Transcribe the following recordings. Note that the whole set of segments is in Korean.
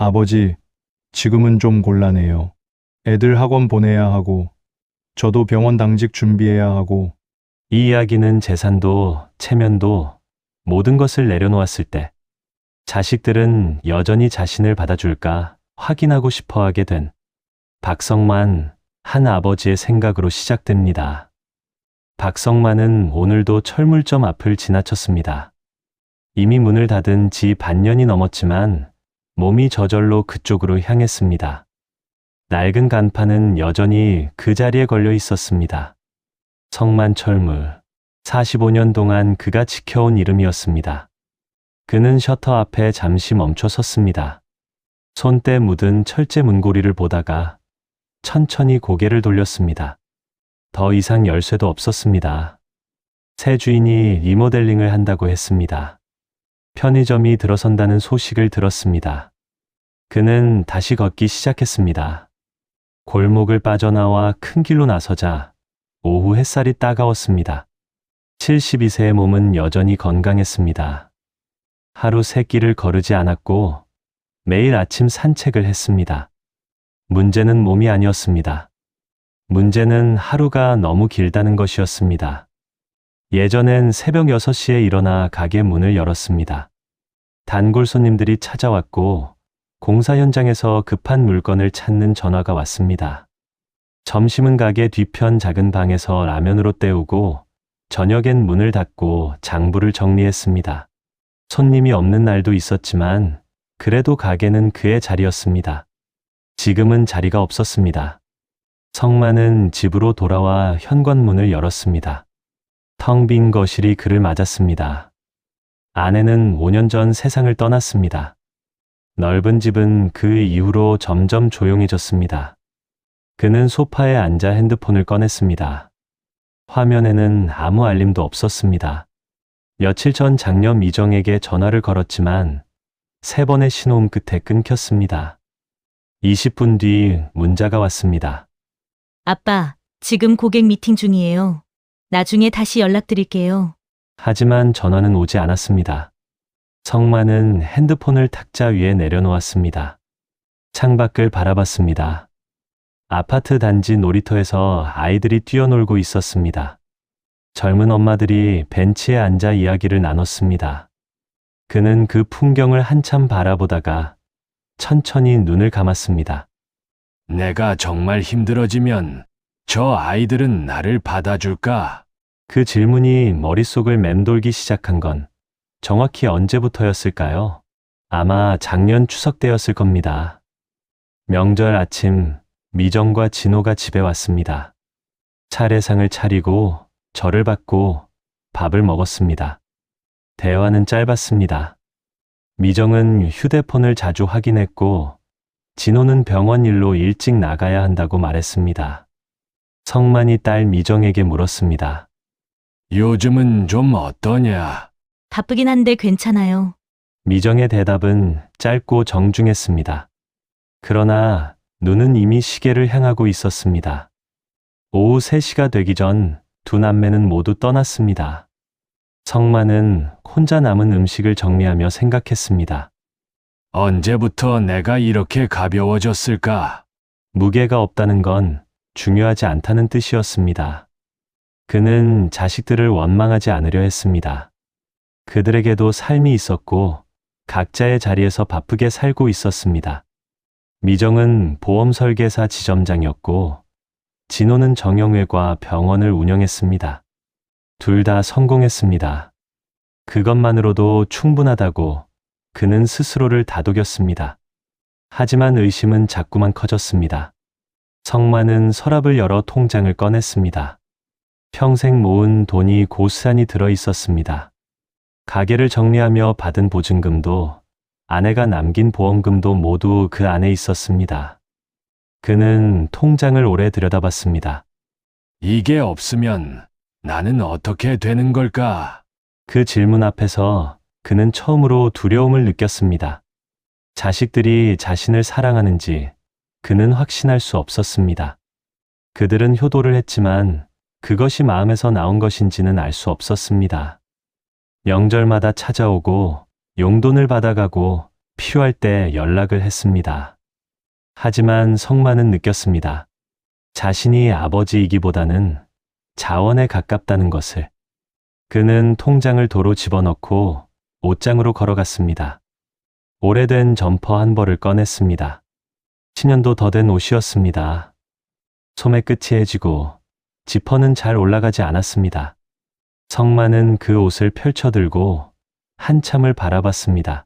아버지, 지금은 좀 곤란해요. 애들 학원 보내야 하고, 저도 병원 당직 준비해야 하고, 이 이야기는 재산도 체면도 모든 것을 내려놓았을 때 자식들은 여전히 자신을 받아줄까 확인하고 싶어 하게 된 박성만 한 아버지의 생각으로 시작됩니다. 박성만은 오늘도 철물점 앞을 지나쳤습니다. 이미 문을 닫은 지 반년이 넘었지만 몸이 저절로 그쪽으로 향했습니다. 낡은 간판은 여전히 그 자리에 걸려 있었습니다. 성만철물. 45년 동안 그가 지켜온 이름이었습니다. 그는 셔터 앞에 잠시 멈춰 섰습니다. 손때 묻은 철제 문고리를 보다가 천천히 고개를 돌렸습니다. 더 이상 열쇠도 없었습니다. 새 주인이 리모델링을 한다고 했습니다. 편의점이 들어선다는 소식을 들었습니다. 그는 다시 걷기 시작했습니다. 골목을 빠져나와 큰 길로 나서자 오후 햇살이 따가웠습니다. 72세의 몸은 여전히 건강했습니다. 하루 3끼를 거르지 않았고 매일 아침 산책을 했습니다. 문제는 몸이 아니었습니다. 문제는 하루가 너무 길다는 것이었습니다. 예전엔 새벽 6시에 일어나 가게 문을 열었습니다. 단골 손님들이 찾아왔고 공사 현장에서 급한 물건을 찾는 전화가 왔습니다. 점심은 가게 뒤편 작은 방에서 라면으로 때우고 저녁엔 문을 닫고 장부를 정리했습니다. 손님이 없는 날도 있었지만 그래도 가게는 그의 자리였습니다. 지금은 자리가 없었습니다. 성만은 집으로 돌아와 현관문을 열었습니다. 텅 빈 거실이 그를 맞았습니다. 아내는 5년 전 세상을 떠났습니다. 넓은 집은 그 이후로 점점 조용해졌습니다. 그는 소파에 앉아 핸드폰을 꺼냈습니다. 화면에는 아무 알림도 없었습니다. 며칠 전 장녀 미정에게 전화를 걸었지만 3번의 신호음 끝에 끊겼습니다. 20분 뒤 문자가 왔습니다. 아빠, 지금 고객 미팅 중이에요. 나중에 다시 연락드릴게요. 하지만 전화는 오지 않았습니다. 성만은 핸드폰을 탁자 위에 내려놓았습니다. 창밖을 바라봤습니다. 아파트 단지 놀이터에서 아이들이 뛰어놀고 있었습니다. 젊은 엄마들이 벤치에 앉아 이야기를 나눴습니다. 그는 그 풍경을 한참 바라보다가 천천히 눈을 감았습니다. 내가 정말 힘들어지면 저 아이들은 나를 받아줄까? 그 질문이 머릿속을 맴돌기 시작한 건 정확히 언제부터였을까요? 아마 작년 추석 때였을 겁니다. 명절 아침, 미정과 진호가 집에 왔습니다. 차례상을 차리고 절을 받고 밥을 먹었습니다. 대화는 짧았습니다. 미정은 휴대폰을 자주 확인했고 진호는 병원 일로 일찍 나가야 한다고 말했습니다. 성만이 딸 미정에게 물었습니다. 요즘은 좀 어떠냐? 바쁘긴 한데 괜찮아요. 미정의 대답은 짧고 정중했습니다. 그러나 눈은 이미 시계를 향하고 있었습니다. 오후 3시가 되기 전 두 남매는 모두 떠났습니다. 성만은 혼자 남은 음식을 정리하며 생각했습니다. 언제부터 내가 이렇게 가벼워졌을까? 무게가 없다는 건 중요하지 않다는 뜻이었습니다. 그는 자식들을 원망하지 않으려 했습니다. 그들에게도 삶이 있었고 각자의 자리에서 바쁘게 살고 있었습니다. 미정은 보험 설계사 지점장이었고 진호는 정형외과 병원을 운영했습니다. 둘 다 성공했습니다. 그것만으로도 충분하다고 그는 스스로를 다독였습니다. 하지만 의심은 자꾸만 커졌습니다. 성만은 서랍을 열어 통장을 꺼냈습니다. 평생 모은 돈이 고스란히 들어 있었습니다. 가게를 정리하며 받은 보증금도 아내가 남긴 보험금도 모두 그 안에 있었습니다. 그는 통장을 오래 들여다봤습니다. 이게 없으면 나는 어떻게 되는 걸까? 그 질문 앞에서 그는 처음으로 두려움을 느꼈습니다. 자식들이 자신을 사랑하는지 그는 확신할 수 없었습니다. 그들은 효도를 했지만 그것이 마음에서 나온 것인지는 알 수 없었습니다. 명절마다 찾아오고 용돈을 받아가고 필요할 때 연락을 했습니다. 하지만 성만은 느꼈습니다. 자신이 아버지이기보다는 자원에 가깝다는 것을. 그는 통장을 도로 집어넣고 옷장으로 걸어갔습니다. 오래된 점퍼 한 벌을 꺼냈습니다. 10년도 더 된 옷이었습니다. 소매 끝이 해지고 지퍼는 잘 올라가지 않았습니다. 성만은 그 옷을 펼쳐들고 한참을 바라봤습니다.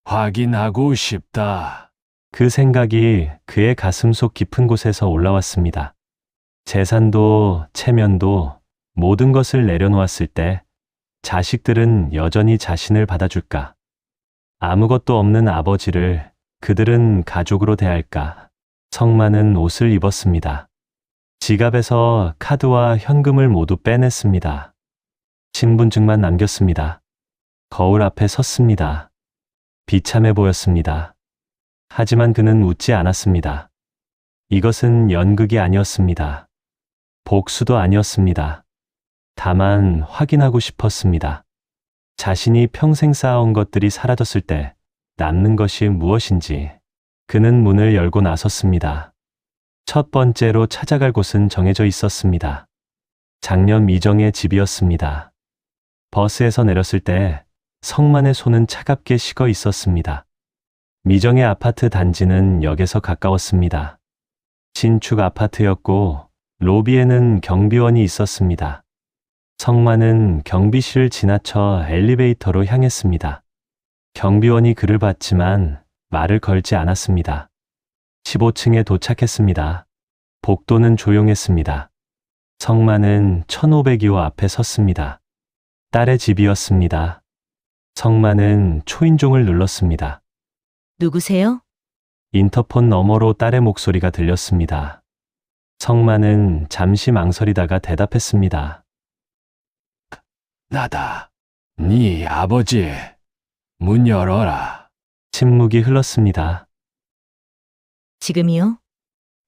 확인하고 싶다. 그 생각이 그의 가슴속 깊은 곳에서 올라왔습니다. 재산도 체면도 모든 것을 내려놓았을 때 자식들은 여전히 자신을 받아줄까? 아무것도 없는 아버지를 그들은 가족으로 대할까? 성만은 옷을 입었습니다. 지갑에서 카드와 현금을 모두 빼냈습니다. 신분증만 남겼습니다. 거울 앞에 섰습니다. 비참해 보였습니다. 하지만 그는 웃지 않았습니다. 이것은 연극이 아니었습니다. 복수도 아니었습니다. 다만 확인하고 싶었습니다. 자신이 평생 쌓아온 것들이 사라졌을 때 남는 것이 무엇인지. 그는 문을 열고 나섰습니다. 첫 번째로 찾아갈 곳은 정해져 있었습니다. 작년 미정의 집이었습니다. 버스에서 내렸을 때 성만의 손은 차갑게 식어 있었습니다. 미정의 아파트 단지는 역에서 가까웠습니다. 신축 아파트였고 로비에는 경비원이 있었습니다. 성만은 경비실을 지나쳐 엘리베이터로 향했습니다. 경비원이 그를 봤지만 말을 걸지 않았습니다. 15층에 도착했습니다. 복도는 조용했습니다. 성만은 1502호 앞에 섰습니다. 딸의 집이었습니다. 성만은 초인종을 눌렀습니다. 누구세요? 인터폰 너머로 딸의 목소리가 들렸습니다. 성만은 잠시 망설이다가 대답했습니다. 나다. 네 아버지. 문 열어라. 침묵이 흘렀습니다. 지금이요?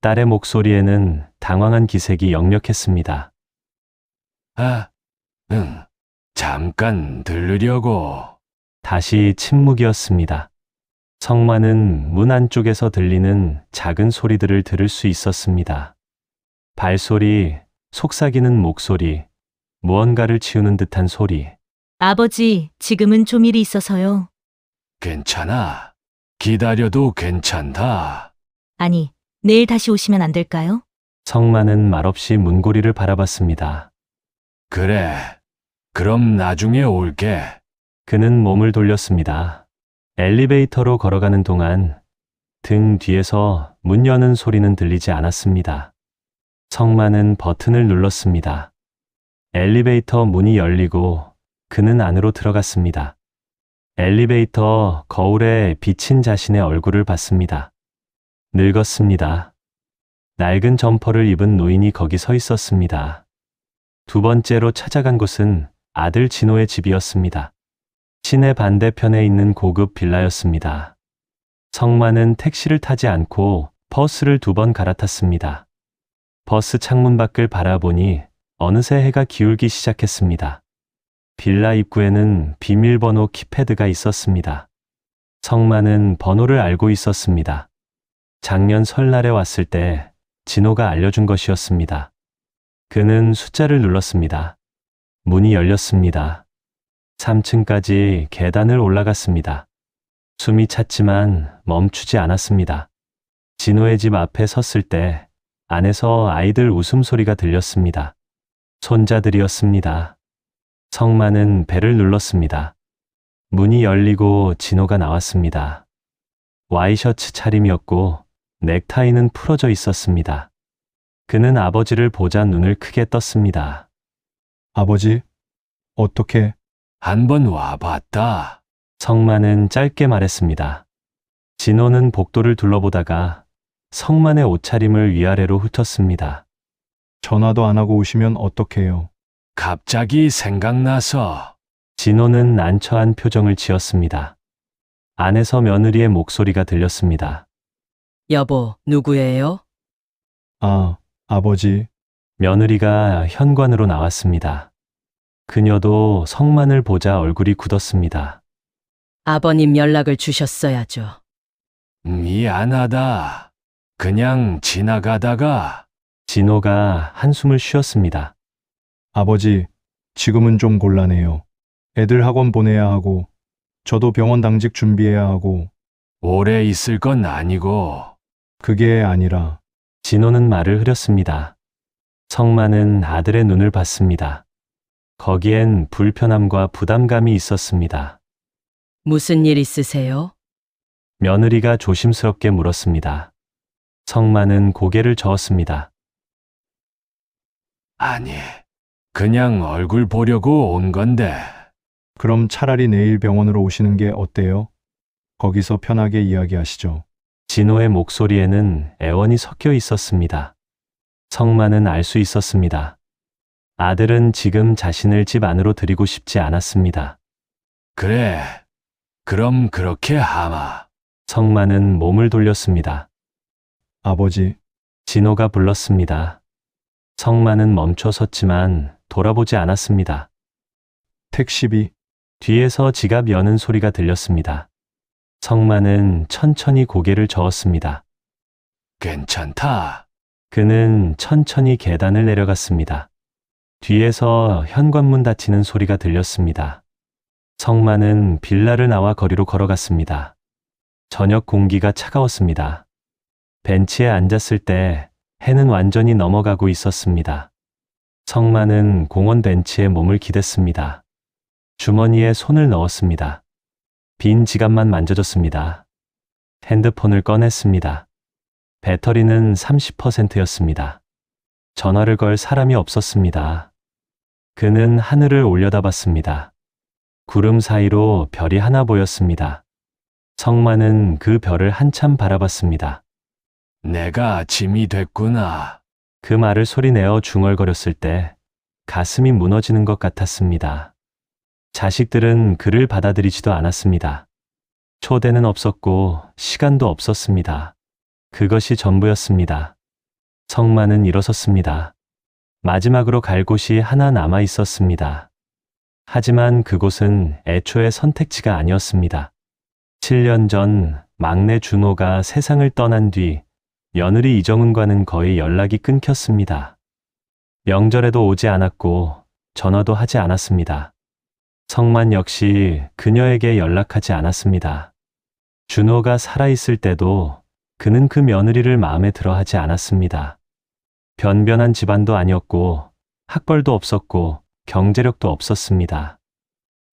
딸의 목소리에는 당황한 기색이 역력했습니다. 아, 응. 잠깐 들르려고. 다시 침묵이었습니다. 성만은 문 안쪽에서 들리는 작은 소리들을 들을 수 있었습니다. 발소리, 속삭이는 목소리, 무언가를 치우는 듯한 소리. 아버지, 지금은 좀 일이 있어서요. 괜찮아. 기다려도 괜찮다. 아니, 내일 다시 오시면 안 될까요? 성만은 말없이 문고리를 바라봤습니다. 그래. 그럼 나중에 올게. 그는 몸을 돌렸습니다. 엘리베이터로 걸어가는 동안 등 뒤에서 문 여는 소리는 들리지 않았습니다. 성만은 버튼을 눌렀습니다. 엘리베이터 문이 열리고 그는 안으로 들어갔습니다. 엘리베이터 거울에 비친 자신의 얼굴을 봤습니다. 늙었습니다. 낡은 점퍼를 입은 노인이 거기 서 있었습니다. 두 번째로 찾아간 곳은 아들 진호의 집이었습니다. 시내 반대편에 있는 고급 빌라였습니다. 성만은 택시를 타지 않고 버스를 2번 갈아탔습니다. 버스 창문 밖을 바라보니 어느새 해가 기울기 시작했습니다. 빌라 입구에는 비밀번호 키패드가 있었습니다. 성만은 번호를 알고 있었습니다. 작년 설날에 왔을 때 진호가 알려준 것이었습니다. 그는 숫자를 눌렀습니다. 문이 열렸습니다. 3층까지 계단을 올라갔습니다. 숨이 찼지만 멈추지 않았습니다. 진호의 집 앞에 섰을 때 안에서 아이들 웃음소리가 들렸습니다. 손자들이었습니다. 성만은 벨을 눌렀습니다. 문이 열리고 진호가 나왔습니다. 와이셔츠 차림이었고 넥타이는 풀어져 있었습니다. 그는 아버지를 보자 눈을 크게 떴습니다. 아버지, 어떻게? 한번 와봤다. 성만은 짧게 말했습니다. 진호는 복도를 둘러보다가 성만의 옷차림을 위아래로 훑었습니다. 전화도 안 하고 오시면 어떡해요? 갑자기 생각나서. 진호는 난처한 표정을 지었습니다. 안에서 며느리의 목소리가 들렸습니다. 여보, 누구예요? 아, 아버지, 며느리가 현관으로 나왔습니다. 그녀도 성만을 보자 얼굴이 굳었습니다. 아버님 연락을 주셨어야죠. 미안하다. 그냥 지나가다가. 진호가 한숨을 쉬었습니다. 아버지, 지금은 좀 곤란해요. 애들 학원 보내야 하고, 저도 병원 당직 준비해야 하고, 오래 있을 건 아니고. 그게 아니라, 진호는 말을 흐렸습니다. 성만은 아들의 눈을 봤습니다. 거기엔 불편함과 부담감이 있었습니다. 무슨 일 있으세요? 며느리가 조심스럽게 물었습니다. 성만은 고개를 저었습니다. 아니, 그냥 얼굴 보려고 온 건데. 그럼 차라리 내일 병원으로 오시는 게 어때요? 거기서 편하게 이야기하시죠. 진호의 목소리에는 애원이 섞여 있었습니다. 성만은 알 수 있었습니다. 아들은 지금 자신을 집 안으로 들이고 싶지 않았습니다. 그래. 그럼 그렇게 하마. 성만은 몸을 돌렸습니다. 아버지, 진호가 불렀습니다. 성만은 멈춰 섰지만 돌아보지 않았습니다. 택시비, 뒤에서 지갑 여는 소리가 들렸습니다. 성만은 천천히 고개를 저었습니다. 괜찮다. 그는 천천히 계단을 내려갔습니다. 뒤에서 현관문 닫히는 소리가 들렸습니다. 성만은 빌라를 나와 거리로 걸어갔습니다. 저녁 공기가 차가웠습니다. 벤치에 앉았을 때 해는 완전히 넘어가고 있었습니다. 성만은 공원 벤치에 몸을 기댔습니다. 주머니에 손을 넣었습니다. 빈 지갑만 만져줬습니다. 핸드폰을 꺼냈습니다. 배터리는 30%였습니다. 전화를 걸 사람이 없었습니다. 그는 하늘을 올려다봤습니다. 구름 사이로 별이 하나 보였습니다. 성만은 그 별을 한참 바라봤습니다. 내가 짐이 됐구나. 그 말을 소리내어 중얼거렸을 때 가슴이 무너지는 것 같았습니다. 자식들은 그를 받아들이지도 않았습니다. 초대는 없었고 시간도 없었습니다. 그것이 전부였습니다. 성만은 일어섰습니다. 마지막으로 갈 곳이 하나 남아 있었습니다. 하지만 그곳은 애초에 선택지가 아니었습니다. 7년 전 막내 준호가 세상을 떠난 뒤 며느리 이정은과는 거의 연락이 끊겼습니다. 명절에도 오지 않았고 전화도 하지 않았습니다. 성만 역시 그녀에게 연락하지 않았습니다. 준호가 살아있을 때도 그는 그 며느리를 마음에 들어 하지 않았습니다. 변변한 집안도 아니었고 학벌도 없었고 경제력도 없었습니다.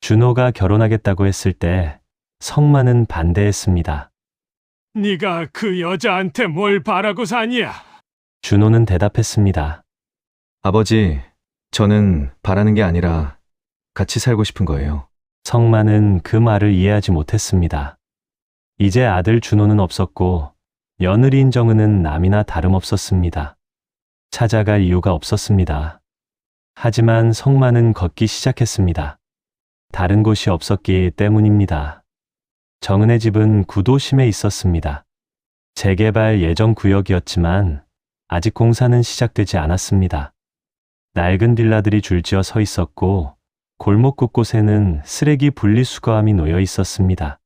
준호가 결혼하겠다고 했을 때 성만은 반대했습니다. 네가 그 여자한테 뭘 바라고 사냐? 준호는 대답했습니다. 아버지, 저는 바라는 게 아니라 같이 살고 싶은 거예요. 성만은 그 말을 이해하지 못했습니다. 이제 아들 준호는 없었고 며느리인 정은은 남이나 다름없었습니다. 찾아갈 이유가 없었습니다. 하지만 성만은 걷기 시작했습니다. 다른 곳이 없었기 때문입니다. 정은의 집은 구도심에 있었습니다. 재개발 예정 구역이었지만 아직 공사는 시작되지 않았습니다. 낡은 빌라들이 줄지어 서 있었고 골목 곳곳에는 쓰레기 분리수거함이 놓여 있었습니다.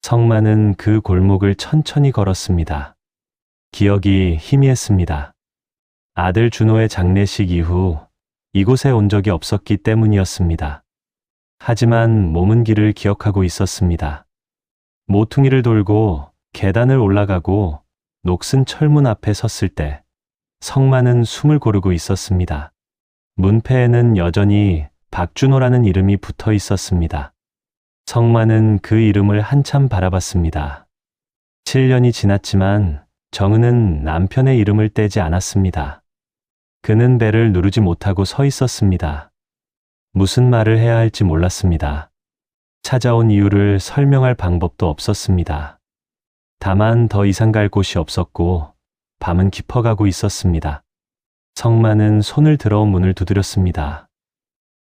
성만은 그 골목을 천천히 걸었습니다. 기억이 희미했습니다. 아들 준호의 장례식 이후 이곳에 온 적이 없었기 때문이었습니다. 하지만 몸은 길을 기억하고 있었습니다. 모퉁이를 돌고 계단을 올라가고 녹슨 철문 앞에 섰을 때 성만은 숨을 고르고 있었습니다. 문패에는 여전히 박준호라는 이름이 붙어 있었습니다. 성만은 그 이름을 한참 바라봤습니다. 7년이 지났지만 정은은 남편의 이름을 떼지 않았습니다. 그는 배를 누르지 못하고 서 있었습니다. 무슨 말을 해야 할지 몰랐습니다. 찾아온 이유를 설명할 방법도 없었습니다. 다만 더 이상 갈 곳이 없었고 밤은 깊어가고 있었습니다. 성만은 손을 들어 문을 두드렸습니다.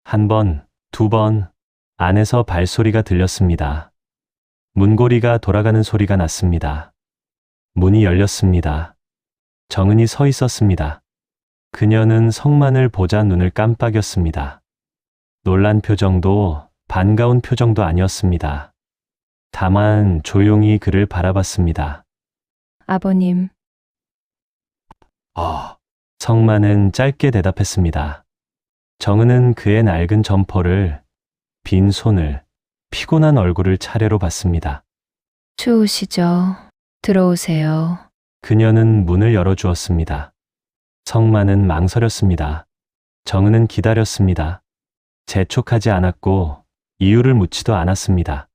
한 번, 두 번, 안에서 발소리가 들렸습니다. 문고리가 돌아가는 소리가 났습니다. 문이 열렸습니다. 정은이 서 있었습니다. 그녀는 성만을 보자 눈을 깜빡였습니다. 놀란 표정도 반가운 표정도 아니었습니다. 다만 조용히 그를 바라봤습니다. 아버님, 성만은 짧게 대답했습니다. 정은은 그의 낡은 점퍼를, 빈 손을, 피곤한 얼굴을 차례로 봤습니다. 추우시죠? 들어오세요. 그녀는 문을 열어주었습니다. 성만은 망설였습니다. 정은은 기다렸습니다. 재촉하지 않았고 이유를 묻지도 않았습니다.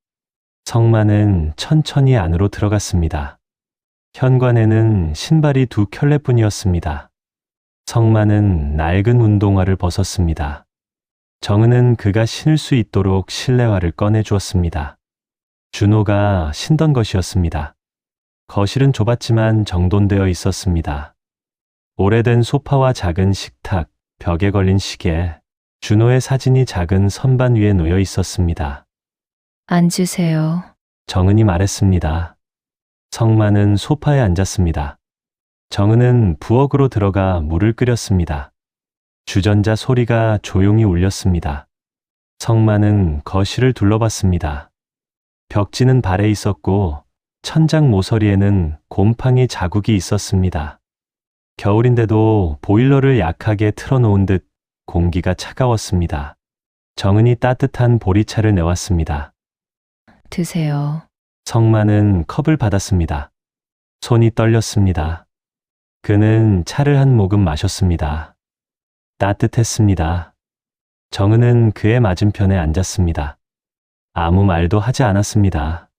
성만은 천천히 안으로 들어갔습니다. 현관에는 신발이 2켤레뿐이었습니다. 성만은 낡은 운동화를 벗었습니다. 정은은 그가 신을 수 있도록 실내화를 꺼내 주었습니다. 준호가 신던 것이었습니다. 거실은 좁았지만 정돈되어 있었습니다. 오래된 소파와 작은 식탁, 벽에 걸린 시계, 준호의 사진이 작은 선반 위에 놓여 있었습니다. 앉으세요. 정은이 말했습니다. 성만은 소파에 앉았습니다. 정은은 부엌으로 들어가 물을 끓였습니다. 주전자 소리가 조용히 울렸습니다. 성만은 거실을 둘러봤습니다. 벽지는 발에 있었고 천장 모서리에는 곰팡이 자국이 있었습니다. 겨울인데도 보일러를 약하게 틀어놓은 듯 공기가 차가웠습니다. 정은이 따뜻한 보리차를 내왔습니다. 드세요. 성만은 컵을 받았습니다. 손이 떨렸습니다. 그는 차를 한 모금 마셨습니다. 따뜻했습니다. 정은은 그의 맞은편에 앉았습니다. 아무 말도 하지 않았습니다.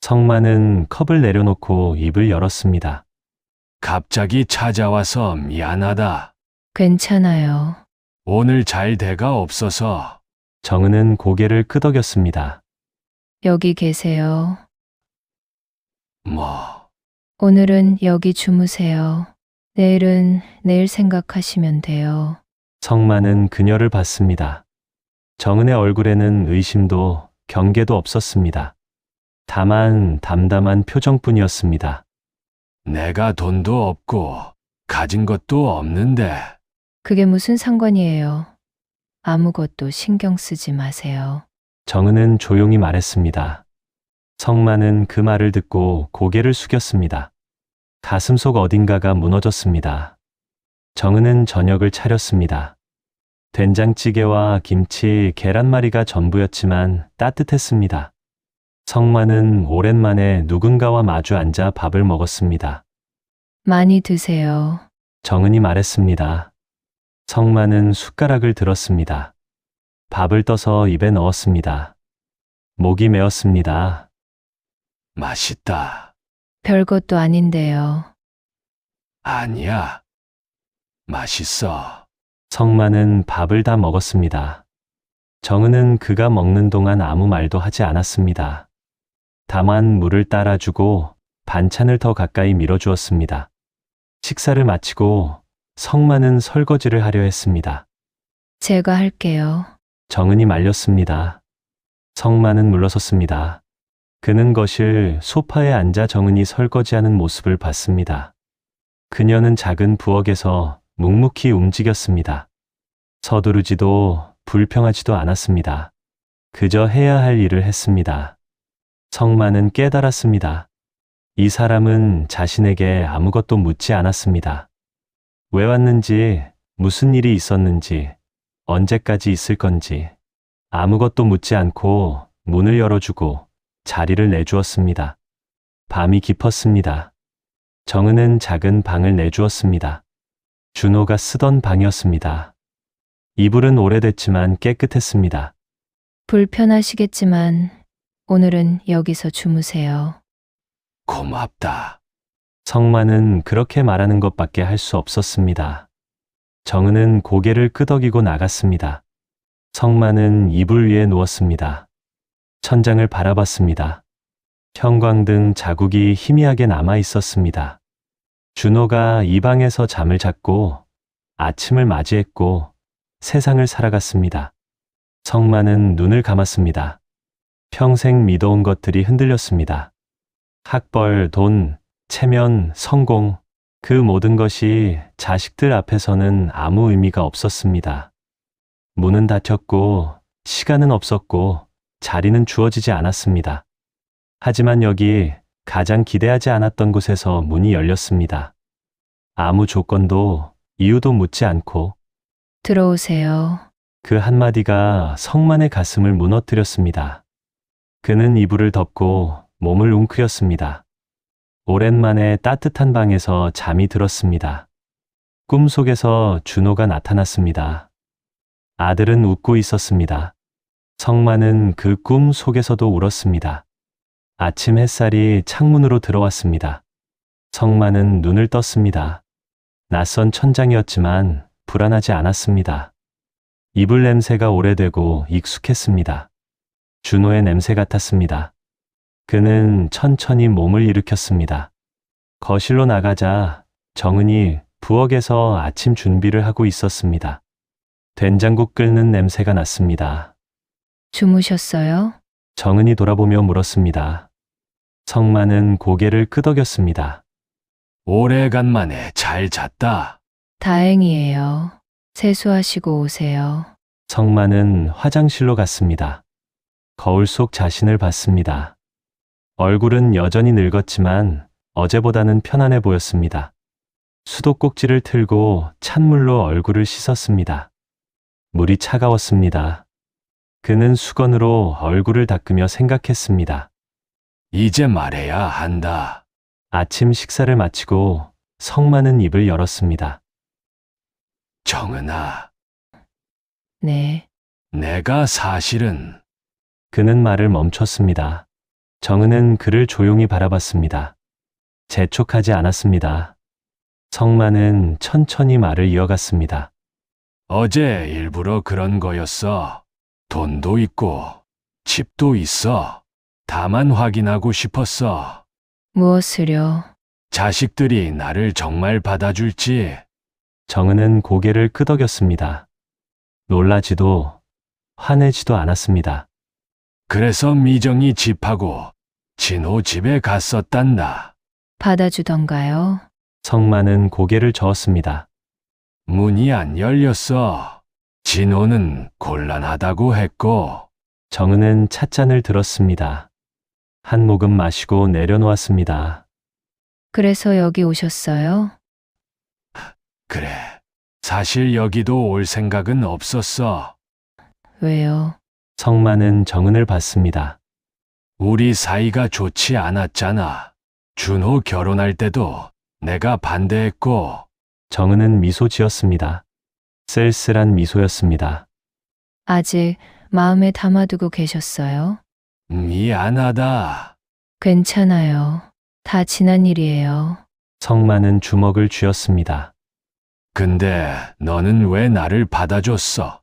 성만은 컵을 내려놓고 입을 열었습니다. 갑자기 찾아와서 미안하다. 괜찮아요. 오늘 잘 데가 없어서. 정은은 고개를 끄덕였습니다. 여기 계세요. 뭐, 오늘은 여기 주무세요. 내일은 내일 생각하시면 돼요. 성만은 그녀를 봤습니다. 정은의 얼굴에는 의심도 경계도 없었습니다. 다만 담담한 표정뿐이었습니다. 내가 돈도 없고 가진 것도 없는데. 그게 무슨 상관이에요. 아무것도 신경 쓰지 마세요. 정은은 조용히 말했습니다. 성만은 그 말을 듣고 고개를 숙였습니다. 가슴속 어딘가가 무너졌습니다. 정은은 저녁을 차렸습니다. 된장찌개와 김치, 계란말이가 전부였지만 따뜻했습니다. 성만은 오랜만에 누군가와 마주 앉아 밥을 먹었습니다. 많이 드세요. 정은이 말했습니다. 성만은 숟가락을 들었습니다. 밥을 떠서 입에 넣었습니다. 목이 메었습니다. 맛있다. 별것도 아닌데요. 아니야. 맛있어. 성만은 밥을 다 먹었습니다. 정은은 그가 먹는 동안 아무 말도 하지 않았습니다. 다만 물을 따라주고 반찬을 더 가까이 밀어주었습니다. 식사를 마치고 성만은 설거지를 하려 했습니다. 제가 할게요. 정은이 말렸습니다. 성만은 물러섰습니다. 그는 거실 소파에 앉아 정은이 설거지하는 모습을 봤습니다. 그녀는 작은 부엌에서 묵묵히 움직였습니다. 서두르지도 불평하지도 않았습니다. 그저 해야 할 일을 했습니다. 성만은 깨달았습니다. 이 사람은 자신에게 아무것도 묻지 않았습니다. 왜 왔는지, 무슨 일이 있었는지, 언제까지 있을 건지 아무것도 묻지 않고 문을 열어주고 자리를 내주었습니다. 밤이 깊었습니다. 정은은 작은 방을 내주었습니다. 준호가 쓰던 방이었습니다. 이불은 오래됐지만 깨끗했습니다. 불편하시겠지만 오늘은 여기서 주무세요. 고맙다. 성만은 그렇게 말하는 것밖에 할 수 없었습니다. 정은은 고개를 끄덕이고 나갔습니다. 성만은 이불 위에 누웠습니다. 천장을 바라봤습니다. 형광등 자국이 희미하게 남아 있었습니다. 준호가 이 방에서 잠을 잤고 아침을 맞이했고 세상을 살아갔습니다. 성만은 눈을 감았습니다. 평생 믿어온 것들이 흔들렸습니다. 학벌, 돈, 체면, 성공, 그 모든 것이 자식들 앞에서는 아무 의미가 없었습니다. 문은 닫혔고 시간은 없었고 자리는 주어지지 않았습니다. 하지만 여기 가장 기대하지 않았던 곳에서 문이 열렸습니다. 아무 조건도 이유도 묻지 않고 들어오세요. 그 한마디가 성만의 가슴을 무너뜨렸습니다. 그는 이불을 덮고 몸을 웅크렸습니다. 오랜만에 따뜻한 방에서 잠이 들었습니다. 꿈속에서 준호가 나타났습니다. 아들은 웃고 있었습니다. 성만은 그 꿈 속에서도 울었습니다. 아침 햇살이 창문으로 들어왔습니다. 성만은 눈을 떴습니다. 낯선 천장이었지만 불안하지 않았습니다. 이불 냄새가 오래되고 익숙했습니다. 준호의 냄새 같았습니다. 그는 천천히 몸을 일으켰습니다. 거실로 나가자 정은이 부엌에서 아침 준비를 하고 있었습니다. 된장국 끓는 냄새가 났습니다. 주무셨어요? 정은이 돌아보며 물었습니다. 성만은 고개를 끄덕였습니다. 오래간만에 잘 잤다. 다행이에요. 세수하시고 오세요. 성만은 화장실로 갔습니다. 거울 속 자신을 봤습니다. 얼굴은 여전히 늙었지만 어제보다는 편안해 보였습니다. 수도꼭지를 틀고 찬물로 얼굴을 씻었습니다. 물이 차가웠습니다. 그는 수건으로 얼굴을 닦으며 생각했습니다. 이제 말해야 한다. 아침 식사를 마치고 성만은 입을 열었습니다. 정은아, 네. 내가 사실은 그는 말을 멈췄습니다. 정은은 그를 조용히 바라봤습니다. 재촉하지 않았습니다. 성만은 천천히 말을 이어갔습니다. 어제 일부러 그런 거였어. 돈도 있고 집도 있어. 다만 확인하고 싶었어. 무엇을요? 자식들이 나를 정말 받아줄지. 정은은 고개를 끄덕였습니다. 놀라지도 화내지도 않았습니다. 그래서 미정이 집하고 진호 집에 갔었단다. 받아주던가요? 성만은 고개를 저었습니다. 문이 안 열렸어. 진호는 곤란하다고 했고. 정은은 찻잔을 들었습니다. 한 모금 마시고 내려놓았습니다. 그래서 여기 오셨어요? 그래. 사실 여기도 올 생각은 없었어. 왜요? 성만은 정은을 봤습니다. 우리 사이가 좋지 않았잖아. 준호 결혼할 때도 내가 반대했고. 정은은 미소 지었습니다. 쓸쓸한 미소였습니다. 아직 마음에 담아두고 계셨어요? 미안하다. 괜찮아요. 다 지난 일이에요. 성만은 주먹을 쥐었습니다. 근데 너는 왜 나를 받아줬어?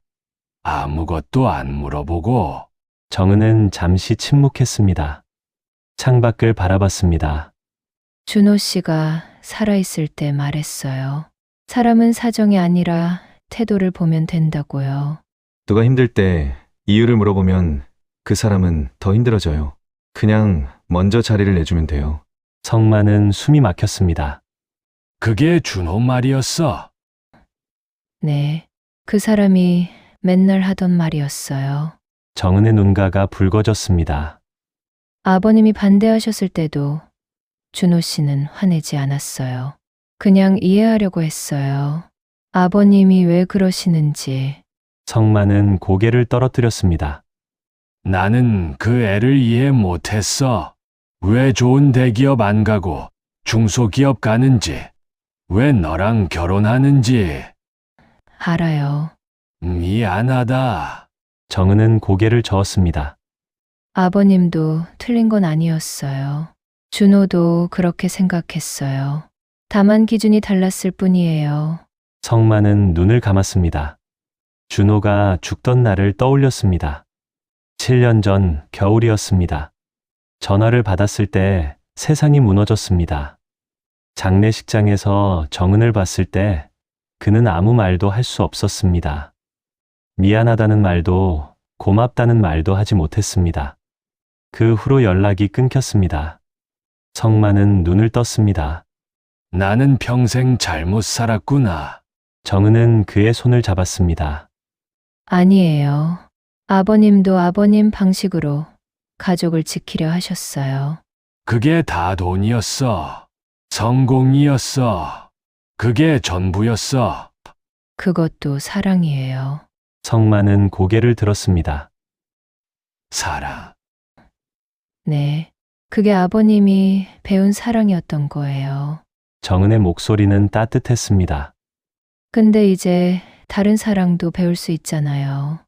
아무것도 안 물어보고. 정은은 잠시 침묵했습니다. 창밖을 바라봤습니다. 준호 씨가 살아있을 때 말했어요. 사람은 사정이 아니라 태도를 보면 된다고요. 누가 힘들 때 이유를 물어보면 그 사람은 더 힘들어져요. 그냥 먼저 자리를 내주면 돼요. 성만은 숨이 막혔습니다. 그게 준호 말이었어. 네. 그 사람이 맨날 하던 말이었어요. 정은의 눈가가 붉어졌습니다. 아버님이 반대하셨을 때도 준호 씨는 화내지 않았어요. 그냥 이해하려고 했어요. 아버님이 왜 그러시는지. 성만은 고개를 떨어뜨렸습니다. 나는 그 애를 이해 못했어. 왜 좋은 대기업 안 가고 중소기업 가는지, 왜 너랑 결혼하는지. 알아요. 미안하다. 정은은 고개를 저었습니다. 아버님도 틀린 건 아니었어요. 준호도 그렇게 생각했어요. 다만 기준이 달랐을 뿐이에요. 성만은 눈을 감았습니다. 준호가 죽던 날을 떠올렸습니다. 7년 전 겨울이었습니다. 전화를 받았을 때 세상이 무너졌습니다. 장례식장에서 정은을 봤을 때 그는 아무 말도 할 수 없었습니다. 미안하다는 말도 고맙다는 말도 하지 못했습니다. 그 후로 연락이 끊겼습니다. 성만은 눈을 떴습니다. 나는 평생 잘못 살았구나. 정은은 그의 손을 잡았습니다. 아니에요. 아버님도 아버님 방식으로 가족을 지키려 하셨어요. 그게 다 돈이었어. 성공이었어. 그게 전부였어. 그것도 사랑이에요. 성만은 고개를 들었습니다. 사랑. 네. 그게 아버님이 배운 사랑이었던 거예요. 정은의 목소리는 따뜻했습니다. 근데 이제 다른 사랑도 배울 수 있잖아요.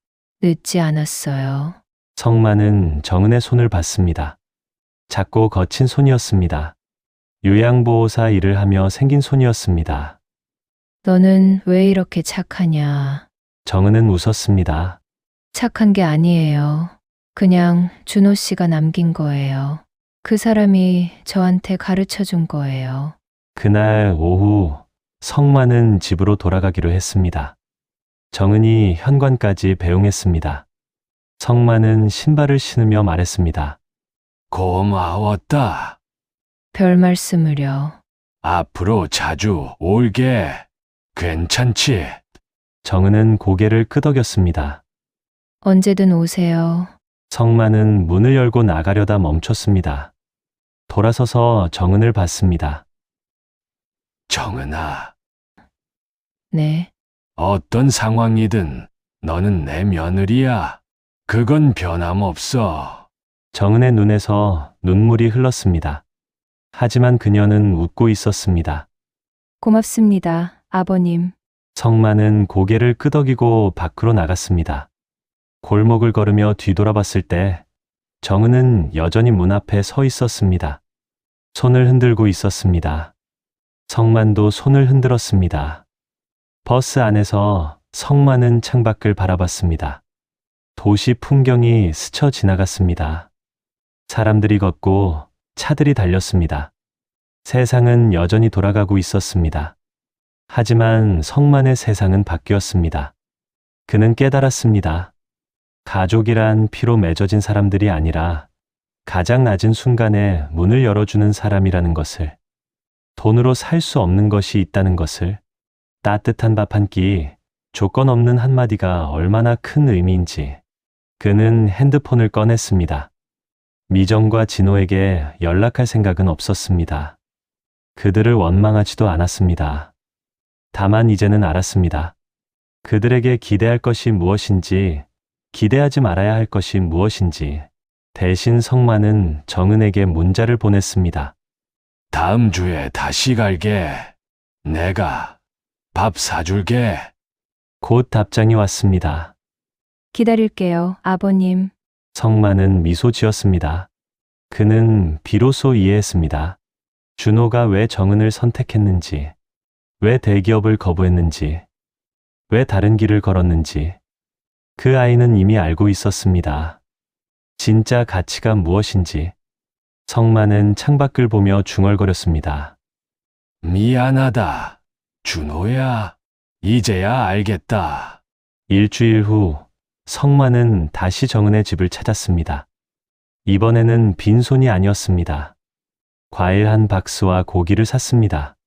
늦지 않았어요. 성만은 정은의 손을 봤습니다. 작고 거친 손이었습니다. 요양보호사 일을 하며 생긴 손이었습니다. 너는 왜 이렇게 착하냐? 정은은 웃었습니다. 착한 게 아니에요. 그냥 준호 씨가 남긴 거예요. 그 사람이 저한테 가르쳐 준 거예요. 그날 오후 성만은 집으로 돌아가기로 했습니다. 정은이 현관까지 배웅했습니다. 성만은 신발을 신으며 말했습니다. 고마웠다. 별 말씀을요. 앞으로 자주 올게. 괜찮지? 정은은 고개를 끄덕였습니다. 언제든 오세요. 성만은 문을 열고 나가려다 멈췄습니다. 돌아서서 정은을 봤습니다. 정은아, 네. 어떤 상황이든 너는 내 며느리야. 그건 변함없어. 정은의 눈에서 눈물이 흘렀습니다. 하지만 그녀는 웃고 있었습니다. 고맙습니다, 아버님. 성만은 고개를 끄덕이고 밖으로 나갔습니다. 골목을 걸으며 뒤돌아봤을 때 정은은 여전히 문 앞에 서 있었습니다. 손을 흔들고 있었습니다. 성만도 손을 흔들었습니다. 버스 안에서 성만은 창밖을 바라봤습니다. 도시 풍경이 스쳐 지나갔습니다. 사람들이 걷고 차들이 달렸습니다. 세상은 여전히 돌아가고 있었습니다. 하지만 성만의 세상은 바뀌었습니다. 그는 깨달았습니다. 가족이란 피로 맺어진 사람들이 아니라 가장 낮은 순간에 문을 열어주는 사람이라는 것을, 돈으로 살 수 없는 것이 있다는 것을, 따뜻한 밥 한 끼, 조건 없는 한마디가 얼마나 큰 의미인지. 그는 핸드폰을 꺼냈습니다. 미정과 진호에게 연락할 생각은 없었습니다. 그들을 원망하지도 않았습니다. 다만 이제는 알았습니다. 그들에게 기대할 것이 무엇인지, 기대하지 말아야 할 것이 무엇인지. 대신 성만은 정은에게 문자를 보냈습니다. 다음 주에 다시 갈게. 내가 밥 사줄게. 곧 답장이 왔습니다. 기다릴게요, 아버님. 성만은 미소 지었습니다. 그는 비로소 이해했습니다. 준호가 왜 정은을 선택했는지, 왜 대기업을 거부했는지, 왜 다른 길을 걸었는지. 그 아이는 이미 알고 있었습니다. 진짜 가치가 무엇인지. 성만은 창밖을 보며 중얼거렸습니다. 미안하다. 준호야. 이제야 알겠다. 일주일 후 성만은 다시 정은의 집을 찾았습니다. 이번에는 빈손이 아니었습니다. 과일 한 박스와 고기를 샀습니다.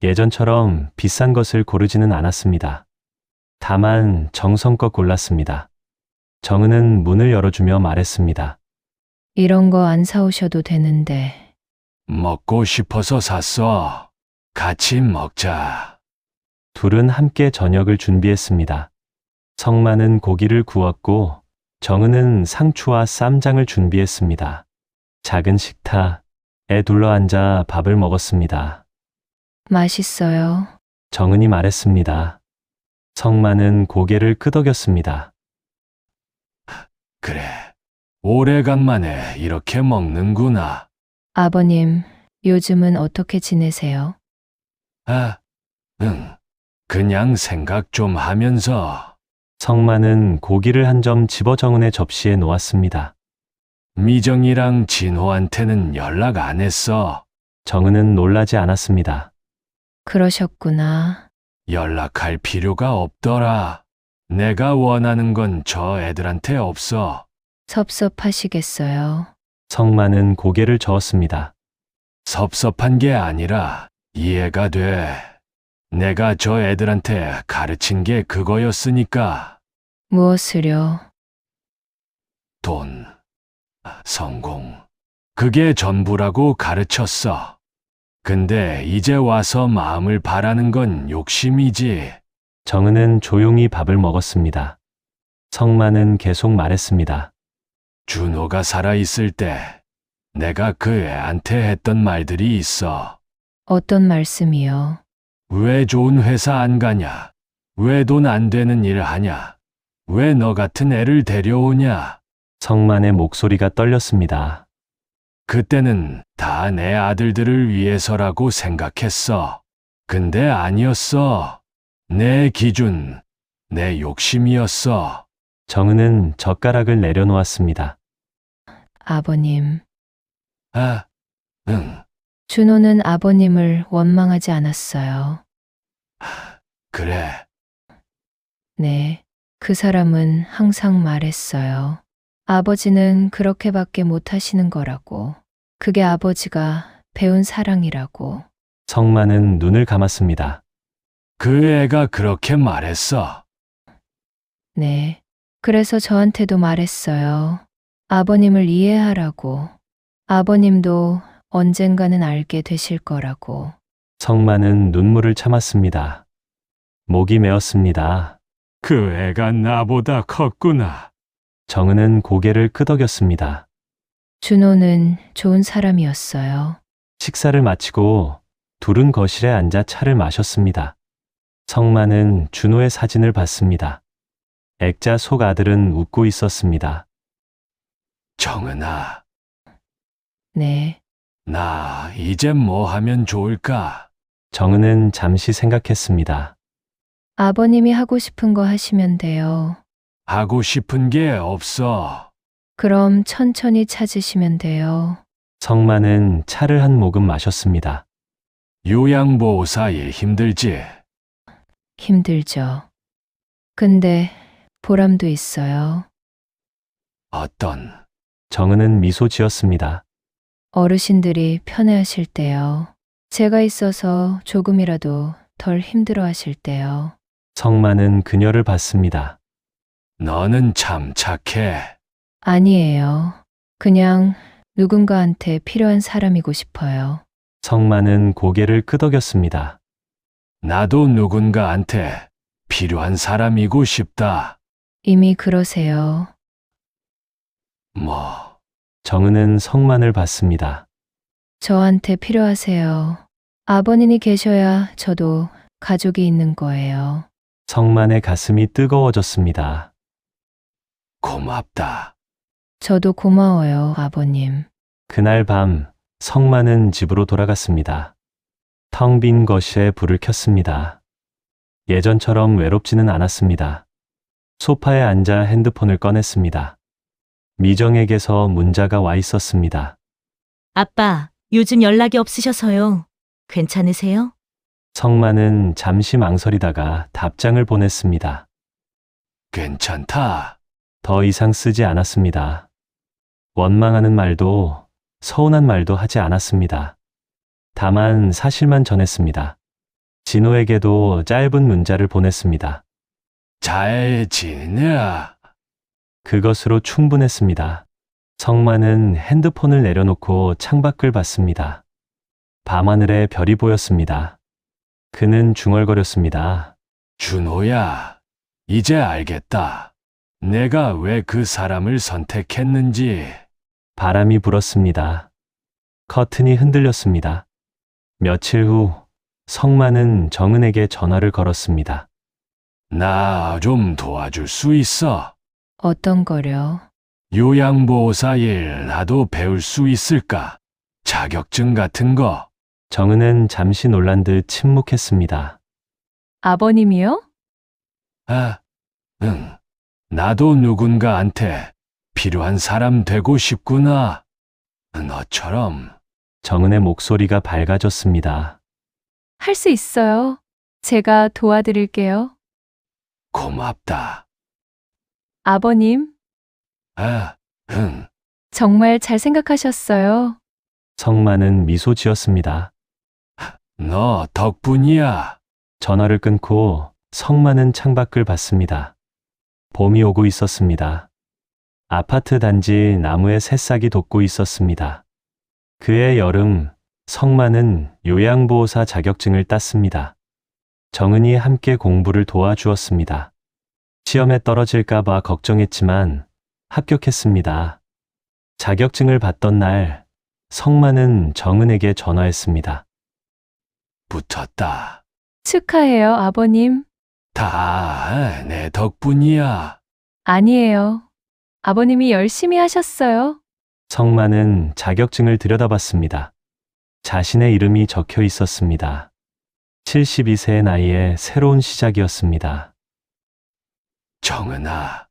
예전처럼 비싼 것을 고르지는 않았습니다. 다만 정성껏 골랐습니다. 정은은 문을 열어주며 말했습니다. 이런 거 안 사오셔도 되는데. 먹고 싶어서 샀어. 같이 먹자. 둘은 함께 저녁을 준비했습니다. 성만은 고기를 구웠고 정은은 상추와 쌈장을 준비했습니다. 작은 식탁에 둘러앉아 밥을 먹었습니다. 맛있어요. 정은이 말했습니다. 성만은 고개를 끄덕였습니다. 그래. 오래간만에 이렇게 먹는구나. 아버님, 요즘은 어떻게 지내세요? 아, 응. 그냥 생각 좀 하면서. 성만은 고기를 한 점 집어 정은의 접시에 놓았습니다. 미정이랑 진호한테는 연락 안 했어. 정은은 놀라지 않았습니다. 그러셨구나. 연락할 필요가 없더라. 내가 원하는 건 저 애들한테 없어. 섭섭하시겠어요. 성만은 고개를 저었습니다. 섭섭한 게 아니라 이해가 돼. 내가 저 애들한테 가르친 게 그거였으니까. 무엇을요? 돈. 성공. 그게 전부라고 가르쳤어. 근데 이제 와서 마음을 바라는 건 욕심이지. 정은은 조용히 밥을 먹었습니다. 성만은 계속 말했습니다. 준호가 살아있을 때 내가 그 애한테 했던 말들이 있어. 어떤 말씀이요? 왜 좋은 회사 안 가냐? 왜 돈 안 되는 일 하냐? 왜 너 같은 애를 데려오냐? 성만의 목소리가 떨렸습니다. 그때는 다 내 아들들을 위해서라고 생각했어. 근데 아니었어. 내 기준, 내 욕심이었어. 정은은 젓가락을 내려놓았습니다. 아버님, 아, 응, 준호는 아버님을 원망하지 않았어요. 그래. 네, 그 사람은 항상 말했어요. 아버지는 그렇게밖에 못하시는 거라고. 그게 아버지가 배운 사랑이라고. 성만은 눈을 감았습니다. 그 애가 그렇게 말했어. 네, 그래서 저한테도 말했어요. 아버님을 이해하라고. 아버님도 언젠가는 알게 되실 거라고. 성만은 눈물을 참았습니다. 목이 메었습니다. 그 애가 나보다 컸구나. 정은은 고개를 끄덕였습니다. 준호는 좋은 사람이었어요. 식사를 마치고 둘은 거실에 앉아 차를 마셨습니다. 성만은 준호의 사진을 봤습니다. 액자 속 아들은 웃고 있었습니다. 정은아, 네, 나 이제 뭐 하면 좋을까? 정은은 잠시 생각했습니다. 아버님이 하고 싶은 거 하시면 돼요. 하고 싶은 게 없어. 그럼 천천히 찾으시면 돼요. 성만은 차를 한 모금 마셨습니다. 요양보호사 일 힘들지? 힘들죠. 근데 보람도 있어요. 어떤? 정은은 미소 지었습니다. 어르신들이 편해하실 때요. 제가 있어서 조금이라도 덜 힘들어 하실 때요. 성만은 그녀를 봤습니다. 너는 참 착해. 아니에요. 그냥 누군가한테 필요한 사람이고 싶어요. 성만은 고개를 끄덕였습니다. 나도 누군가한테 필요한 사람이고 싶다. 이미 그러세요. 뭐, 정은은 성만을 봤습니다. 저한테 필요하세요. 아버님이 계셔야 저도 가족이 있는 거예요. 성만의 가슴이 뜨거워졌습니다. 고맙다. 저도 고마워요, 아버님. 그날 밤 성만은 집으로 돌아갔습니다. 텅 빈 거실에 불을 켰습니다. 예전처럼 외롭지는 않았습니다. 소파에 앉아 핸드폰을 꺼냈습니다. 미정에게서 문자가 와 있었습니다. 아빠, 요즘 연락이 없으셔서요. 괜찮으세요? 성만은 잠시 망설이다가 답장을 보냈습니다. 괜찮다. 더 이상 쓰지 않았습니다. 원망하는 말도 서운한 말도 하지 않았습니다. 다만 사실만 전했습니다. 진호에게도 짧은 문자를 보냈습니다. 잘 지내냐? 그것으로 충분했습니다. 성만은 핸드폰을 내려놓고 창밖을 봤습니다. 밤하늘에 별이 보였습니다. 그는 중얼거렸습니다. 준호야, 이제 알겠다. 내가 왜 그 사람을 선택했는지. 바람이 불었습니다. 커튼이 흔들렸습니다. 며칠 후 성만은 정은에게 전화를 걸었습니다. 나 좀 도와줄 수 있어? 어떤 거려? 요양보호사 일 나도 배울 수 있을까? 자격증 같은 거. 정은은 잠시 놀란 듯 침묵했습니다. 아버님이요? 아, 응. 나도 누군가한테 필요한 사람 되고 싶구나. 너처럼. 정은의 목소리가 밝아졌습니다. 할 수 있어요. 제가 도와드릴게요. 고맙다. 아버님, 아, 응. 정말 잘 생각하셨어요. 성만은 미소 지었습니다. 너 덕분이야. 전화를 끊고 성만은 창밖을 봤습니다. 봄이 오고 있었습니다. 아파트 단지 나무에 새싹이 돋고 있었습니다. 그해 여름, 성만은 요양보호사 자격증을 땄습니다. 정은이 함께 공부를 도와주었습니다. 시험에 떨어질까봐 걱정했지만 합격했습니다. 자격증을 받던 날, 성만은 정은에게 전화했습니다. 붙었다. 축하해요, 아버님. 다 내 덕분이야. 아니에요. 아버님이 열심히 하셨어요. 성만은 자격증을 들여다봤습니다. 자신의 이름이 적혀 있었습니다. 72세의 나이에 새로운 시작이었습니다. 정은아,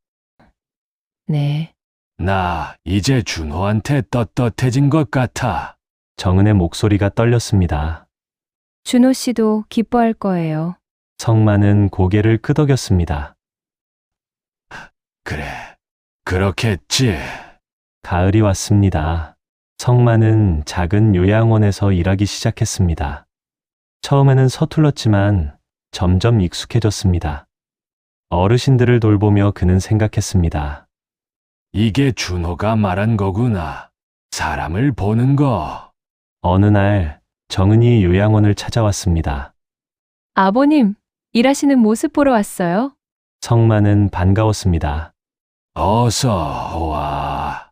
네. 나 이제 준호한테 떳떳해진 것 같아. 정은의 목소리가 떨렸습니다. 준호 씨도 기뻐할 거예요. 성만은 고개를 끄덕였습니다. 그래, 그렇겠지. 가을이 왔습니다. 성만은 작은 요양원에서 일하기 시작했습니다. 처음에는 서툴렀지만 점점 익숙해졌습니다. 어르신들을 돌보며 그는 생각했습니다. 이게 준호가 말한 거구나. 사람을 보는 거. 어느 날 정은이 요양원을 찾아왔습니다. 아버님, 일하시는 모습 보러 왔어요. 성만은 반가웠습니다. 어서 와.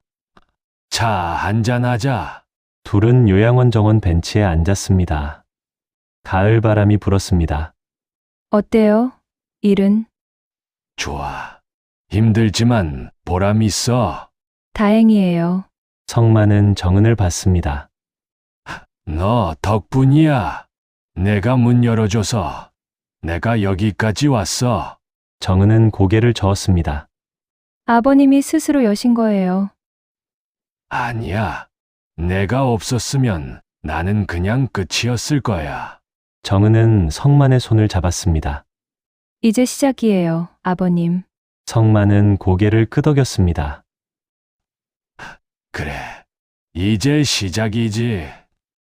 차 한잔하자. 둘은 요양원 정원 벤치에 앉았습니다. 가을 바람이 불었습니다. 어때요? 일은? 좋아. 힘들지만 보람 있어. 다행이에요. 성만은 정은을 봤습니다. 너 덕분이야. 내가 문 열어줘서 내가 여기까지 왔어. 정은은 고개를 저었습니다. 아버님이 스스로 여신 거예요. 아니야. 내가 없었으면 나는 그냥 끝이었을 거야. 정은은 성만의 손을 잡았습니다. 이제 시작이에요, 아버님. 성만은 고개를 끄덕였습니다. 그래. 이제 시작이지.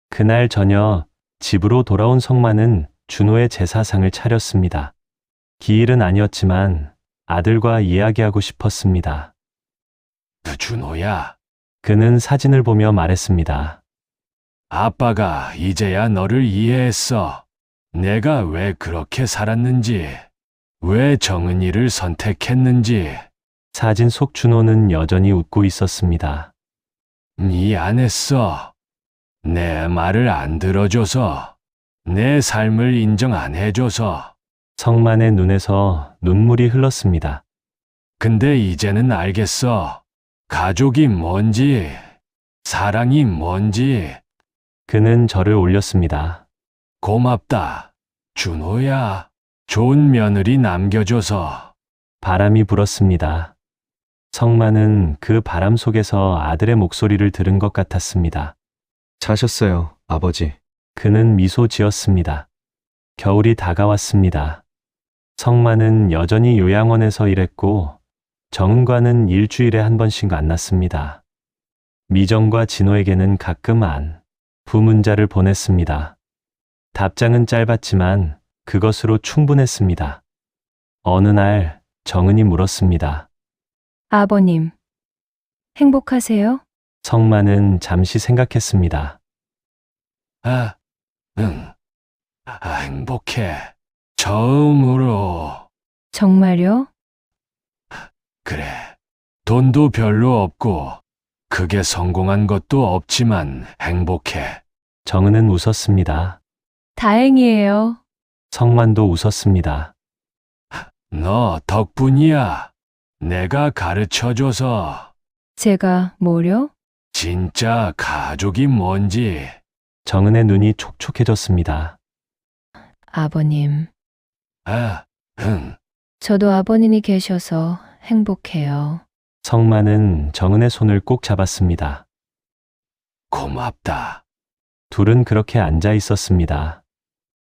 그날 저녁 집으로 돌아온 성만은 준호의 제사상을 차렸습니다. 기일은 아니었지만 아들과 이야기하고 싶었습니다. 준호야. 그는 사진을 보며 말했습니다. 아빠가 이제야 너를 이해했어. 내가 왜 그렇게 살았는지, 왜 정은이를 선택했는지. 사진 속 준호는 여전히 웃고 있었습니다. 미안했어. 내 말을 안 들어줘서, 내 삶을 인정 안 해줘서. 성만의 눈에서 눈물이 흘렀습니다. 근데 이제는 알겠어. 가족이 뭔지, 사랑이 뭔지. 그는 저를 올렸습니다. 고맙다. 준호야. 좋은 며느리 남겨줘서. 바람이 불었습니다. 성만은 그 바람 속에서 아들의 목소리를 들은 것 같았습니다. 자셨어요, 아버지. 그는 미소 지었습니다. 겨울이 다가왔습니다. 성만은 여전히 요양원에서 일했고 정은과는 일주일에 한 번씩 만났습니다. 미정과 진호에게는 가끔 부문자를 보냈습니다. 답장은 짧았지만 그것으로 충분했습니다. 어느 날 정은이 물었습니다. 아버님, 행복하세요? 성만은 잠시 생각했습니다. 응. 행복해. 처음으로. 정말요? 그래. 돈도 별로 없고, 크게 성공한 것도 없지만 행복해. 정은은 웃었습니다. 다행이에요. 성만도 웃었습니다. 너 덕분이야. 내가 가르쳐줘서. 제가 뭐요? 진짜 가족이 뭔지. 정은의 눈이 촉촉해졌습니다. 아버님, 응. 저도 아버님이 계셔서 행복해요. 성만은 정은의 손을 꼭 잡았습니다. 고맙다. 둘은 그렇게 앉아 있었습니다.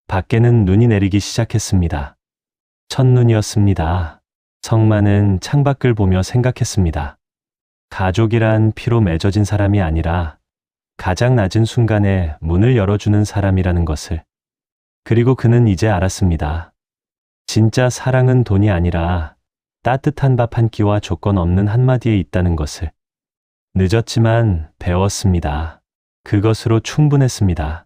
밖에는 눈이 내리기 시작했습니다. 첫눈이었습니다. 성만은 창밖을 보며 생각했습니다. 가족이란 피로 맺어진 사람이 아니라 가장 낮은 순간에 문을 열어주는 사람이라는 것을. 그리고 그는 이제 알았습니다. 진짜 사랑은 돈이 아니라 따뜻한 밥 한 끼와 조건 없는 한마디에 있다는 것을. 늦었지만 배웠습니다. 그것으로 충분했습니다.